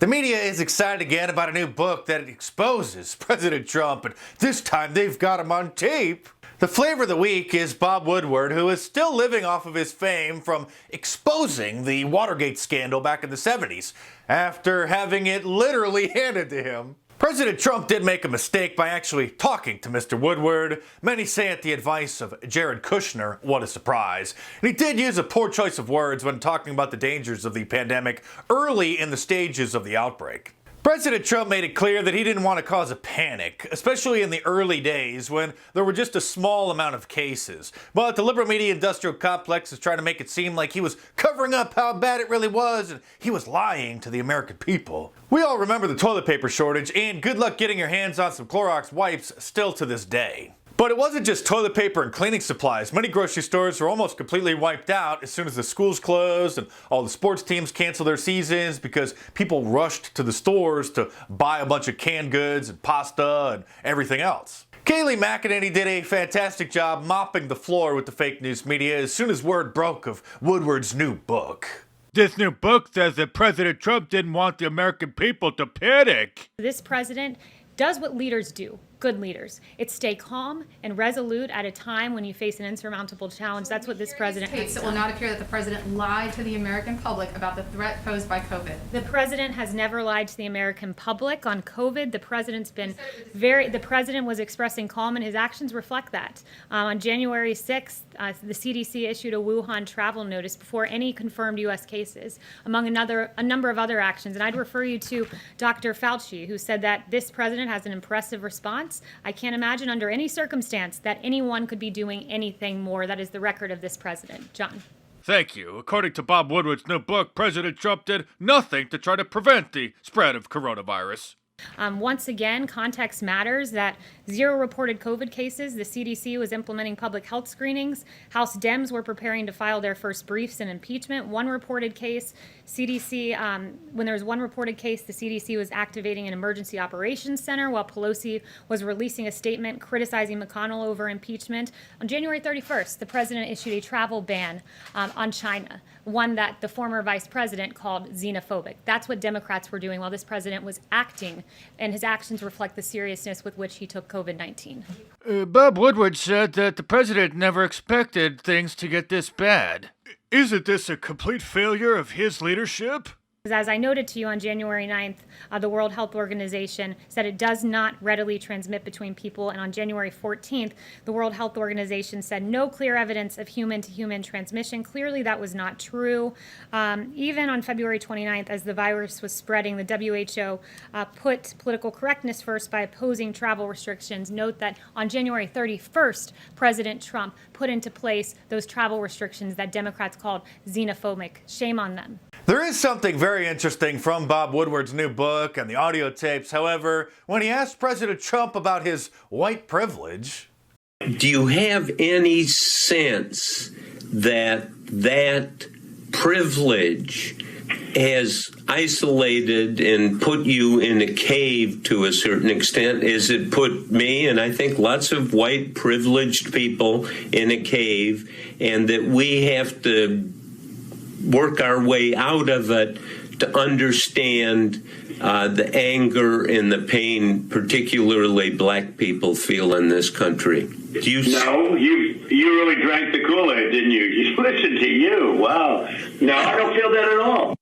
The media is excited again about a new book that exposes President Trump, and this time they've got him on tape. The flavor of the week is Bob Woodward, who is still living off of his fame from exposing the Watergate scandal back in the 70s, after having it literally handed to him. President Trump did make a mistake by actually talking to Mr. Woodward. Many say at the advice of Jared Kushner, what a surprise. And he did use a poor choice of words when talking about the dangers of the pandemic early in the stages of the outbreak. President Trump made it clear that he didn't want to cause a panic, especially in the early days when there were just a small amount of cases. But the liberal media industrial complex is trying to make it seem like he was covering up how bad it really was and he was lying to the American people. We all remember the toilet paper shortage, and good luck getting your hands on some Clorox wipes still to this day. But it wasn't just toilet paper and cleaning supplies. Many grocery stores were almost completely wiped out as soon as the schools closed and all the sports teams canceled their seasons because people rushed to the stores to buy a bunch of canned goods and pasta and everything else. Kayleigh McEnany did a fantastic job mopping the floor with the fake news media as soon as word broke of Woodward's new book. This new book says that President Trump didn't want the American people to panic. This president does what leaders do, good leaders. It's stay calm and resolute at a time when you face an insurmountable challenge. That's what this president has done. It will not appear that the president lied to the American public about the threat posed by COVID. The president has never lied to the American public on COVID. The president was expressing calm, and his actions reflect that. On January 6th, the CDC issued a Wuhan travel notice before any confirmed U.S. cases, among a number of other actions. And I'd refer you to Dr. Fauci, who said that this president has an impressive response. I can't imagine under any circumstance that anyone could be doing anything more. That is the record of this president. John. Thank you. According to Bob Woodward's new book, President Trump did nothing to try to prevent the spread of coronavirus. Once again, context matters. That 0 reported COVID cases. The CDC was implementing public health screenings. House Dems were preparing to file their first briefs in impeachment. One reported case, when there was one reported case, the CDC was activating an emergency operations center while Pelosi was releasing a statement criticizing McConnell over impeachment. On January 31st, the president issued a travel ban on China, one that the former vice president called xenophobic. That's what Democrats were doing while this president was acting, and his actions reflect the seriousness with which he took COVID-19. Bob Woodward said that the president never expected things to get this bad. Isn't this a complete failure of his leadership? As I noted to you on January 9th, the World Health Organization said it does not readily transmit between people. And on January 14th, the World Health Organization said no clear evidence of human-to-human transmission. Clearly, that was not true. Even on February 29th, as the virus was spreading, the WHO put political correctness first by opposing travel restrictions. Note that on January 31st, President Trump put into place those travel restrictions that Democrats called xenophobic. Shame on them. There is something very interesting from Bob Woodward's new book and the audio tapes. However, when he asked President Trump about his white privilege. Do you have any sense that that privilege has isolated and put you in a cave to a certain extent, as it put me and I think lots of white privileged people in a cave, and that we have to work our way out of it to understand the anger and the pain, particularly black people feel in this country? No, you really drank the Kool-Aid, didn't you? You listened to you. Wow. No, I don't feel that at all.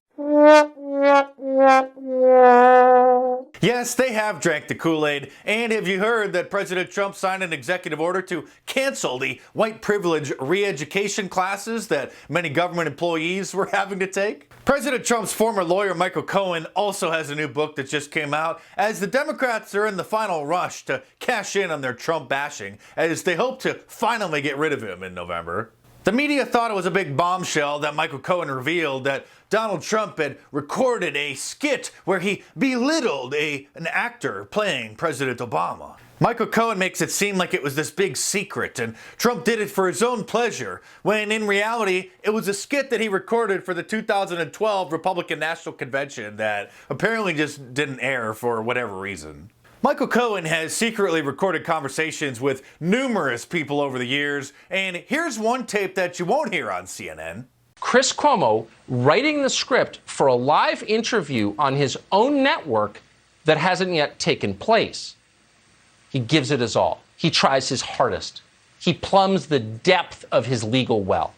Yes, they have drank the Kool-Aid. And have you heard that President Trump signed an executive order to cancel the white privilege re-education classes that many government employees were having to take? President Trump's former lawyer, Michael Cohen, also has a new book that just came out, as the Democrats are in the final rush to cash in on their Trump bashing, as they hope to finally get rid of him in November. The media thought it was a big bombshell that Michael Cohen revealed that Donald Trump had recorded a skit where he belittled an actor playing President Obama. Michael Cohen makes it seem like it was this big secret and Trump did it for his own pleasure, when in reality it was a skit that he recorded for the 2012 Republican National Convention that apparently just didn't air for whatever reason. Michael Cohen has secretly recorded conversations with numerous people over the years, and here's one tape that you won't hear on CNN. Chris Cuomo writing the script for a live interview on his own network that hasn't yet taken place. He gives it his all. He tries his hardest. He plumbs the depth of his legal well.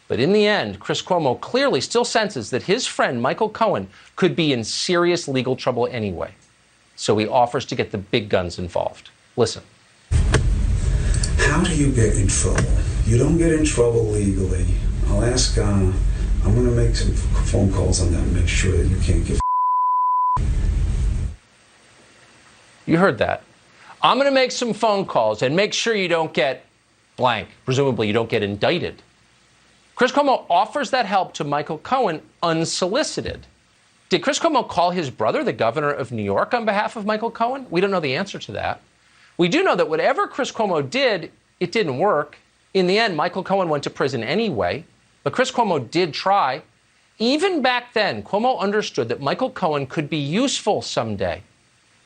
But in the end, Chris Cuomo clearly still senses that his friend Michael Cohen could be in serious legal trouble anyway. So he offers to get the big guns involved. Listen. How do you get in trouble? You don't get in trouble legally. I'll ask, I'm going to make some phone calls on that and make sure that you can't get. You heard that. I'm going to make some phone calls and make sure you don't get blank. Presumably you don't get indicted. Chris Cuomo offers that help to Michael Cohen unsolicited. Did Chris Cuomo call his brother, the governor of New York, on behalf of Michael Cohen? We don't know the answer to that. We do know that whatever Chris Cuomo did, it didn't work. In the end, Michael Cohen went to prison anyway, but Chris Cuomo did try. Even back then, Cuomo understood that Michael Cohen could be useful someday.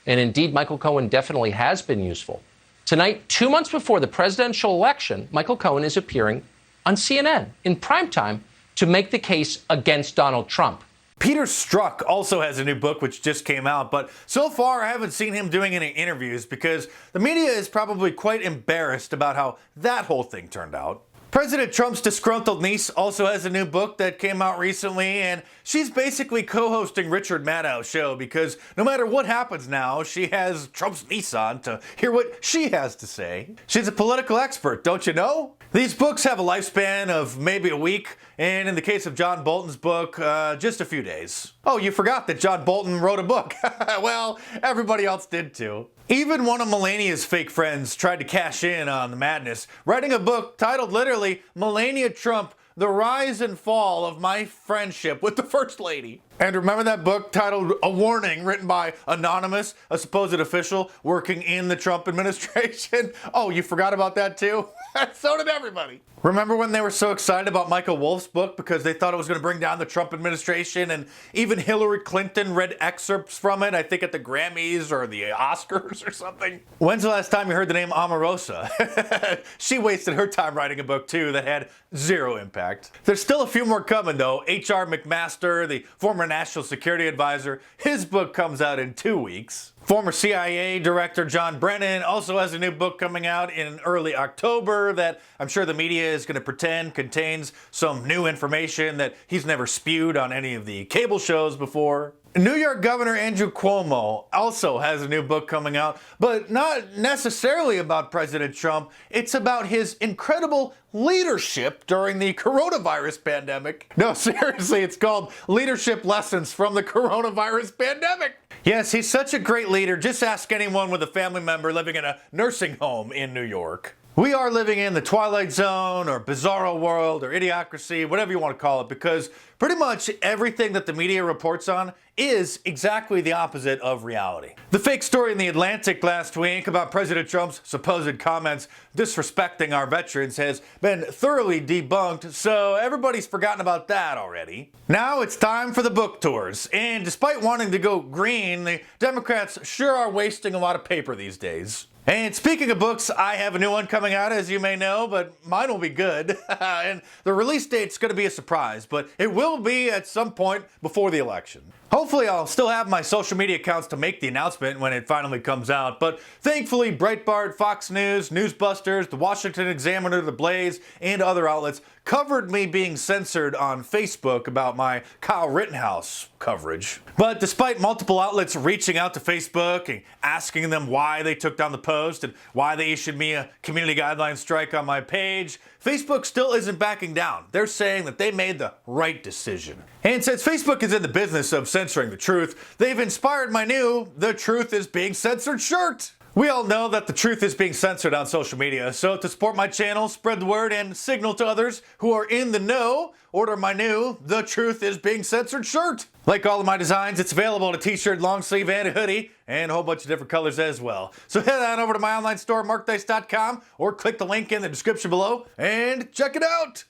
And indeed, Michael Cohen definitely has been useful. Tonight, 2 months before the presidential election, Michael Cohen is appearing on CNN in primetime to make the case against Donald Trump. Peter Strzok also has a new book which just came out, but so far I haven't seen him doing any interviews because the media is probably quite embarrassed about how that whole thing turned out. President Trump's disgruntled niece also has a new book that came out recently, and she's basically co-hosting Richard Maddow's show because no matter what happens now, she has Trump's niece on to hear what she has to say. She's a political expert, don't you know? These books have a lifespan of maybe a week, and in the case of John Bolton's book, just a few days. Oh, you forgot that John Bolton wrote a book. Well, everybody else did too. Even one of Melania's fake friends tried to cash in on the madness, writing a book titled literally Melania Trump, The Rise and Fall of My Friendship with the First Lady. And remember that book titled A Warning, written by Anonymous, a supposed official working in the Trump administration? Oh, you forgot about that too? So did everybody. Remember when they were so excited about Michael Wolff's book because they thought it was going to bring down the Trump administration, and even Hillary Clinton read excerpts from it, I think at the Grammys or the Oscars or something? When's the last time you heard the name Omarosa? She wasted her time writing a book too that had zero impact. There's still a few more coming though. H.R. McMaster, the former National Security Advisor, his book comes out in 2 weeks. Former CIA Director John Brennan also has a new book coming out in early October that I'm sure the media is going to pretend contains some new information that he's never spewed on any of the cable shows before. New York Governor Andrew Cuomo also has a new book coming out, but not necessarily about President Trump. It's about his incredible leadership during the coronavirus pandemic. No, seriously, it's called Leadership Lessons from the Coronavirus Pandemic. Yes, he's such a great leader. Just ask anyone with a family member living in a nursing home in New York. We are living in the Twilight Zone or Bizarro World or Idiocracy, whatever you want to call it, because pretty much everything that the media reports on is exactly the opposite of reality. The fake story in The Atlantic last week about President Trump's supposed comments disrespecting our veterans has been thoroughly debunked, so everybody's forgotten about that already. Now it's time for the book tours, and despite wanting to go green, the Democrats sure are wasting a lot of paper these days. And speaking of books, I have a new one coming out, as you may know, but mine will be good. And the release date's going to be a surprise, but it will be at some point before the election. Hopefully I'll still have my social media accounts to make the announcement when it finally comes out, but thankfully Breitbart, Fox News, Newsbusters, The Washington Examiner, The Blaze, and other outlets covered me being censored on Facebook about my Kyle Rittenhouse coverage. But despite multiple outlets reaching out to Facebook and asking them why they took down the post and why they issued me a community guideline strike on my page, Facebook still isn't backing down. They're saying that they made the right decision. And since Facebook is in the business of censoring the truth, they've inspired my new The Truth is Being Censored shirt. We all know that the truth is being censored on social media, so to support my channel, spread the word, and signal to others who are in the know, order my new The Truth is Being Censored shirt. Like all of my designs, it's available in a t-shirt, long sleeve, and a hoodie, and a whole bunch of different colors as well. So head on over to my online store, markdice.com, or click the link in the description below, and check it out!